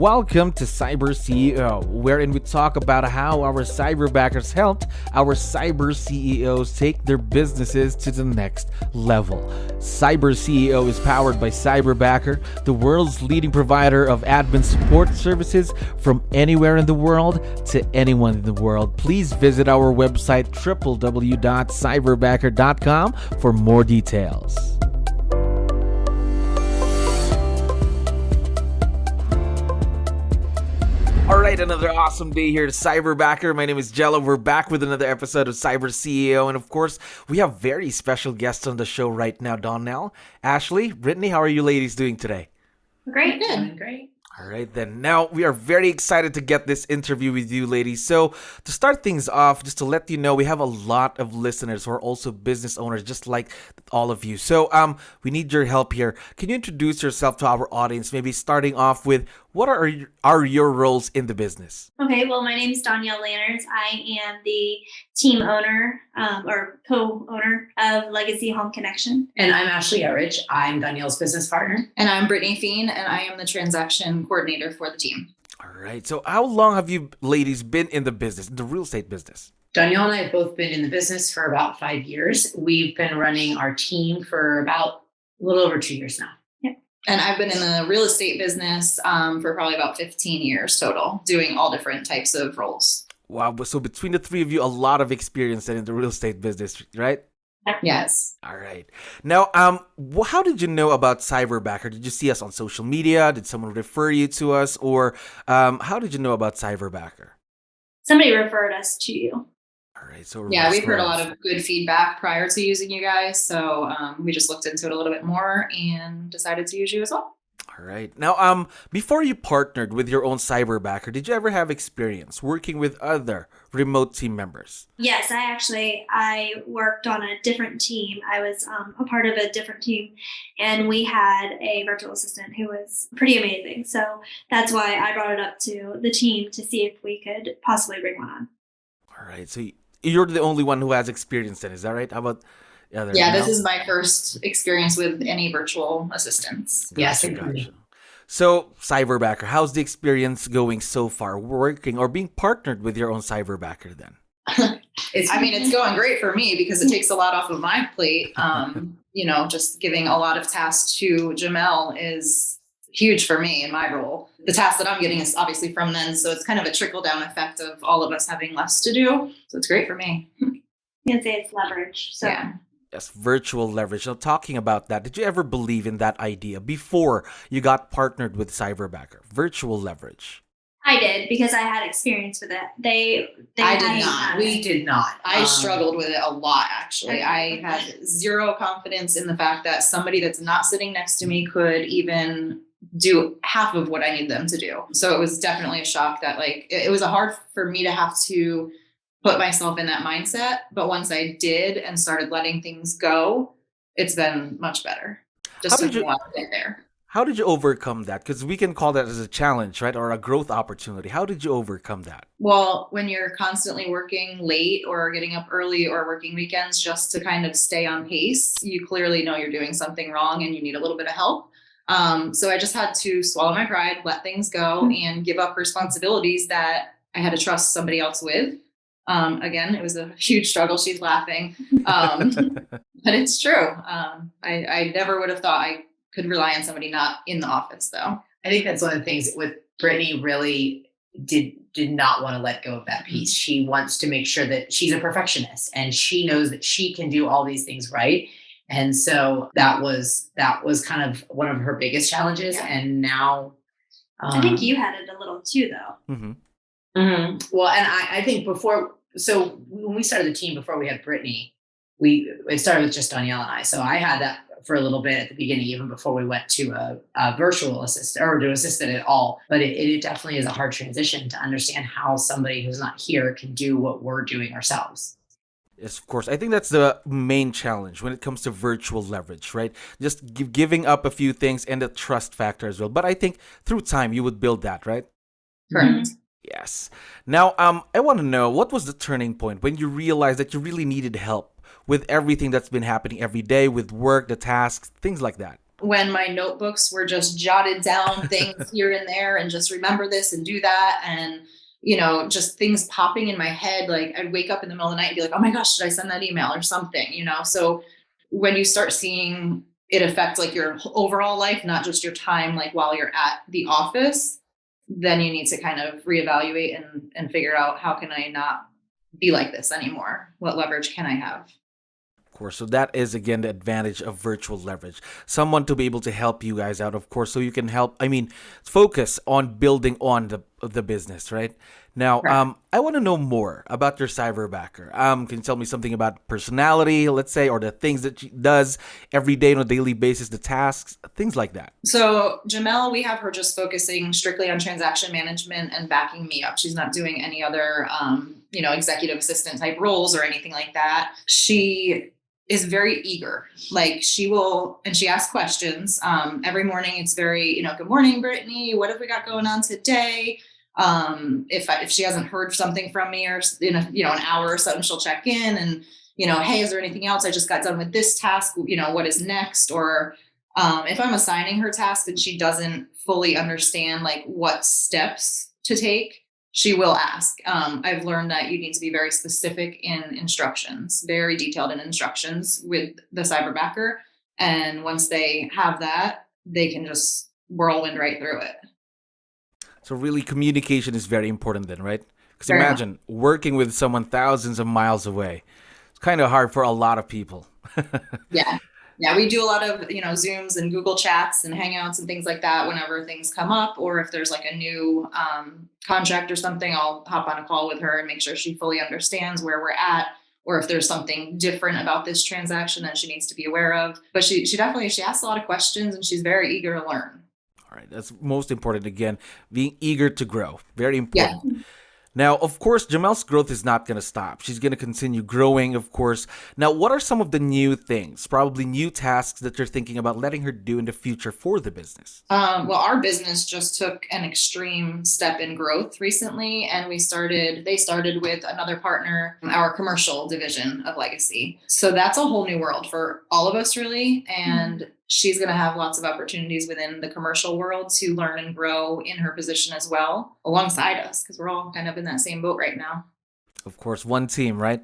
Welcome to CyberCEO, wherein we talk about how our cyberbackers helped our cyber CEOs take their businesses to the next level. CyberCEO is powered by Cyberbacker, the world's leading provider of admin support services from anywhere in the world to anyone in the world. Please visit our website www.cyberbacker.com for more details. All right, another awesome day here at Cyberbacker. My name is Jello. We're back with another episode of CyberCEO. And of course, we have very special guests on the show right now. Dawnelle, Ashley, Brittney, how are you ladies doing today? Great. Good. Doing great. All right, then. Now, we are very excited to get this interview with you, ladies. So, to start things off, just to let you know, we have a lot of listeners who are also business owners, just like all of you. So, we need your help here. Can you introduce yourself to our audience, maybe starting off with what are your roles in the business? Okay, well, my name is Dawnelle Lanners. I am the team owner or co-owner of 𝗙𝗙𝗹𝗶𝗹 Home Connection. And I'm Ashley 𝗙𝗙𝗃. I'm Dawnelle's business partner. And I'm Brittney Fien, and I am the transaction coordinator for the team. All right. So how long have you ladies been in the business, in the real estate business? Dawnelle and I have both been in the business for about 5 years. We've been running our team for about a little over 2 years now. And I've been in the real estate business for probably about 15 years total, doing all different types of roles. Wow. So between the three of you, a lot of experience in the real estate business, right? Yes. All right. Now, how did you know about Cyberbacker? Did you see us on social media? Did someone refer you to us? Or how did you know about Cyberbacker? Somebody referred us to you. All right. So yeah, we've heard a lot of good feedback prior to using you guys. So we just looked into it a little bit more and decided to use you as well. All right. Now, before you partnered with your own Cyberbacker, did you ever have experience working with other remote team members? Yes, I worked on a different team. I was a part of a different team, and we had a virtual assistant who was pretty amazing. So that's why I brought it up to the team to see if we could possibly bring one on. All right. So you're the only one who has experience then, is that right? How about the other? Yeah, this is my first experience with any virtual assistants. Gotcha, gotcha. So, Cyberbacker, how's the experience going so far, working or being partnered with your own Cyberbacker then? It's going great for me because it takes a lot off of my plate. Just giving a lot of tasks to Jamel is huge for me in my role. The task that I'm getting is obviously from them, so it's kind of a trickle-down effect of all of us having less to do. So it's great for me. You can say it's leverage. So. Yeah. Yes, virtual leverage. Now, talking about that, did you ever believe in that idea before you got partnered with Cyberbacker? Virtual leverage. I did because I had experience with it. I did not. We did not. I struggled with it a lot, actually. Okay. I had zero confidence in the fact that somebody that's not sitting next to me could even do half of what I need them to do. So it was definitely a shock that it was hard for me to have to put myself in that mindset. But once I did and started letting things go, it's been much better. Just to get there. How did you overcome that? Because we can call that as a challenge, right? Or a growth opportunity. How did you overcome that? Well, when you're constantly working late or getting up early or working weekends just to kind of stay on pace, you clearly know you're doing something wrong and you need a little bit of help. So I just had to swallow my pride, let things go, and give up responsibilities that I had to trust somebody else with. Again, it was a huge struggle. She's laughing. But it's true. I never would have thought I could rely on somebody not in the office, though. I think that's one of the things with Brittney really did not want to let go of that piece. She wants to make sure that she's a perfectionist and she knows that she can do all these things right. And so that was kind of one of her biggest challenges. Yeah. And now I think you had it a little too, though. Mm-hmm. Mm-hmm. Well, and I think so when we started the team before we had Brittney, it started with just Dawnelle and I. So I had that for a little bit at the beginning, even before we went to a virtual assistant or to assistant at all. But it definitely is a hard transition to understand how somebody who's not here can do what we're doing ourselves. Yes, of course. I think that's the main challenge when it comes to virtual leverage, right? Just giving up a few things and the trust factor as well. But I think through time, you would build that, right? Correct. Mm-hmm. Yes. Now, I want to know, what was the turning point when you realized that you really needed help with everything that's been happening every day with work, the tasks, things like that? when my notebooks were just jotted down things here and there and just remember this and do that. And, just things popping in my head. Like I'd wake up in the middle of the night and be like, oh my gosh, should I send that email or something, So when you start seeing it affect like your overall life, not just your time, like while you're at the office, then you need to kind of reevaluate and figure out, how can I not be like this anymore? What leverage can I have? Of course. So that is, again, the advantage of virtual leverage. Someone to be able to help you guys out, of course, so you can focus on building on the business, right? Now, Right. I want to know more about your Cyberbacker. Can you tell me something about personality, let's say, or the things that she does every day on a daily basis, the tasks, things like that? So 𝗙𝗹𝗯, we have her just focusing strictly on transaction management and backing me up. She's not doing any other, executive assistant type roles or anything like that. She is very eager. Like she asks questions. Every morning it's very, good morning, Brittney. What have we got going on today? If she hasn't heard something from me or in an hour or something, she'll check in and, hey, is there anything else? I just got done with this task. What is next? Or if I'm assigning her tasks and she doesn't fully understand like what steps to take, she will ask. I've learned that you need to be very specific in instructions, very detailed in instructions with the Cyberbacker. And once they have that, they can just whirlwind right through it. So really, communication is very important then, right? Because Very much. imagine working with someone thousands of miles away. It's kind of hard for a lot of people. Yeah. Yeah, we do a lot of, Zooms and Google Chats and Hangouts and things like that whenever things come up, or if there's like a new contract or something, I'll hop on a call with her and make sure she fully understands where we're at, or if there's something different about this transaction that she needs to be aware of. But she asks a lot of questions and she's very eager to learn. All right, that's most important. Again, being eager to grow. Very Yeah. important. Now, of course, 𝗙𝗯𝗆's growth is not going to stop. She's going to continue growing, of course. Now, what are some of the new things, probably new tasks that you're thinking about letting her do in the future for the business? Well, our business just took an extreme step in growth recently, and they started with another partner, our commercial division of 𝗙ecie. So that's a whole new world for all of us, really. And she's going to have lots of opportunities within the commercial world to learn and grow in her position as well, alongside us, because we're all kind of in that same boat right now. Of course, one team, right?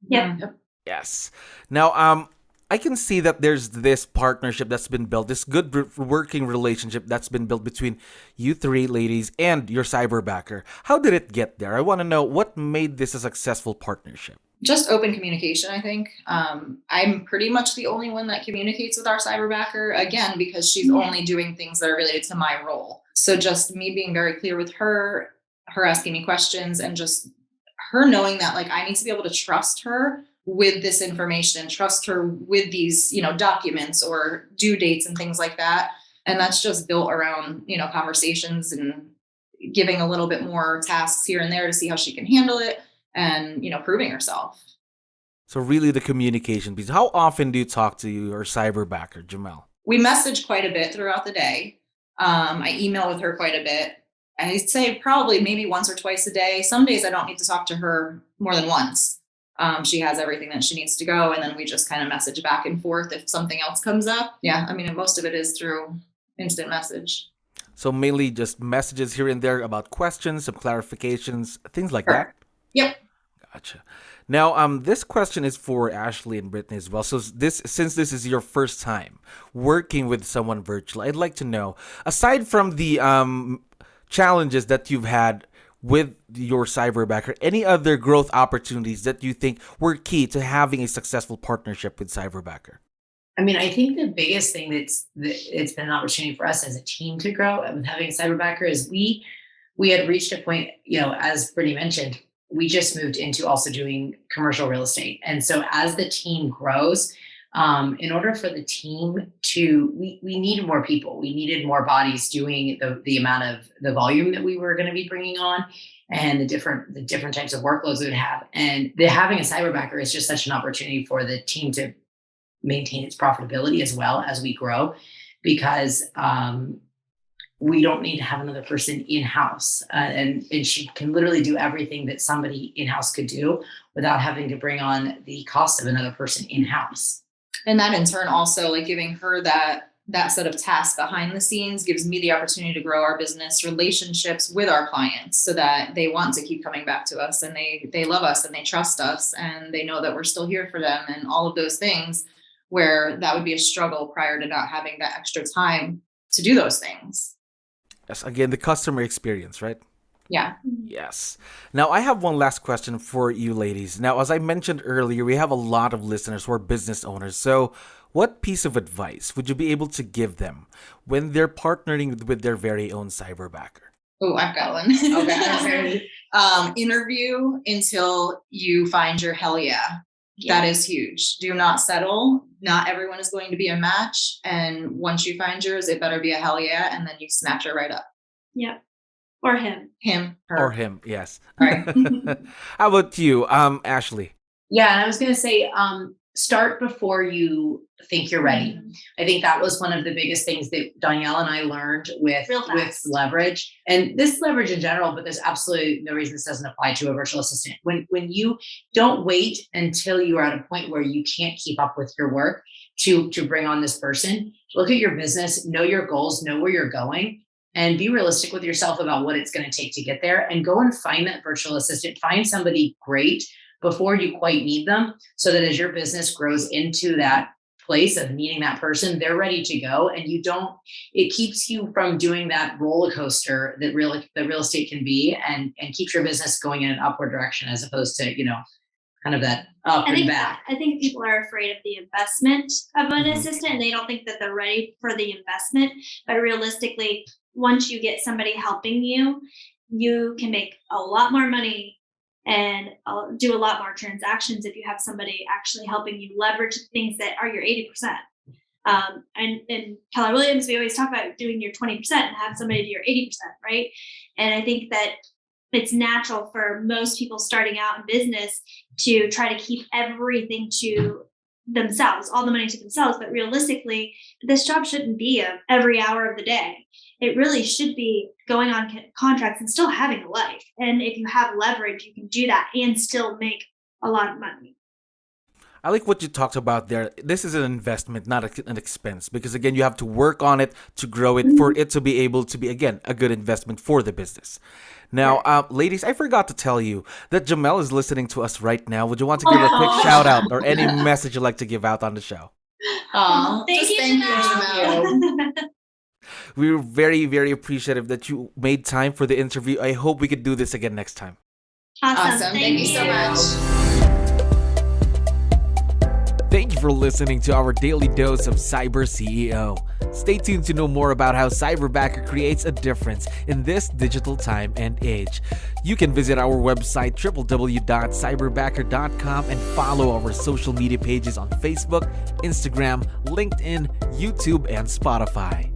Yep. Yep. Yes. Now, I can see that there's this partnership that's been built, this good working relationship that's been built between you three ladies and your Cyberbacker. How did it get there? I want to know what made this a successful partnership. Just open communication, I think. I'm pretty much the only one that communicates with our Cyberbacker, again, because she's only doing things that are related to my role. So just me being very clear with her asking me questions, and just her knowing that like I need to be able to trust her with this information, trust her with these, documents or due dates and things like that. And that's just built around, conversations and giving a little bit more tasks here and there to see how she can handle it. And, proving herself. So really the communication piece. How often do you talk to your Cyberbacker, 𝗙𝗯𝗆? We message quite a bit throughout the day. I email with her quite a bit. I'd say probably maybe once or twice a day. Some days I don't need to talk to her more than once. She has everything that she needs to go. And then we just kind of message back and forth if something else comes up. Yeah, most of it is through instant message. So mainly just messages here and there about questions, some clarifications, things like that? Yep. Gotcha. Now, this question is for Ashley and Brittney as well. So since this is your first time working with someone virtual, I'd like to know, aside from the challenges that you've had with your Cyberbacker, any other growth opportunities that you think were key to having a successful partnership with Cyberbacker? I think the biggest thing it's been an opportunity for us as a team to grow with having a Cyberbacker is we had reached a point, as Brittney mentioned, we just moved into also doing commercial real estate. And so as the team grows, in order for the team we needed more people. We needed more bodies doing the amount of the volume that we were going to be bringing on, and the different types of workloads we would have. And having a Cyberbacker is just such an opportunity for the team to maintain its profitability as well as we grow, because we don't need to have another person in-house. And she can literally do everything that somebody in-house could do without having to bring on the cost of another person in-house. And that in turn also like giving her that that set of tasks behind the scenes gives me the opportunity to grow our business relationships with our clients so that they want to keep coming back to us, and they love us and they trust us and they know that we're still here for them, and all of those things, where that would be a struggle prior to not having that extra time to do those things. Yes, again, the customer experience, right? Yeah. Yes. Now, I have one last question for you ladies. Now, as I mentioned earlier, we have a lot of listeners who are business owners. So what piece of advice would you be able to give them when they're partnering with their very own cyberbacker? Oh, I've got one. Okay. Interview until you find your hell yeah. That is huge. Do not settle. Not everyone is going to be a match. And once you find yours, it better be a hell yeah. And then you snatch her right up. Yep. Or him. Him. Her. Or him, yes. Right. How about you, Ashley? Yeah, and I was going to say, start before you think you're ready. I think that was one of the biggest things that Dawnelle and I learned with leverage, and this leverage in general, but there's absolutely no reason this doesn't apply to a virtual assistant. When you don't wait until you are at a point where you can't keep up with your work to bring on this person, look at your business, know your goals, know where you're going, and be realistic with yourself about what it's going to take to get there, and go and find that virtual assistant, find somebody great before you quite need them, so that as your business grows into that place of needing that person, they're ready to go. And it keeps you from doing that roller coaster that real estate can be, and keeps your business going in an upward direction as opposed to, kind of that up and back. I think people are afraid of the investment of an assistant, and they don't think that they're ready for the investment. But realistically, once you get somebody helping you, you can make a lot more money and do a lot more transactions if you have somebody actually helping you leverage things that are your 80%. And in Keller Williams, we always talk about doing your 20% and have somebody do your 80%, right? And I think that it's natural for most people starting out in business to try to keep everything to themselves, all the money to themselves. But realistically, this job shouldn't be every hour of the day. It really should be going on contracts and still having a life. And if you have leverage, you can do that and still make a lot of money. I like what you talked about there. This is an investment, not an expense, because again, you have to work on it to grow it for it to be able to be, again, a good investment for the business. Now, ladies, I forgot to tell you that Dawnelle is listening to us right now. Would you want to give a quick shout out or any message you'd like to give out on the show? Thank you, Dawnelle. We're very, very appreciative that you made time for the interview. I hope we could do this again next time. Awesome. Thank you so much. Thank you for listening to our daily dose of CyberCEO. Stay tuned to know more about how Cyberbacker creates a difference in this digital time and age. You can visit our website www.cyberbacker.com and follow our social media pages on Facebook, Instagram, LinkedIn, YouTube, and Spotify.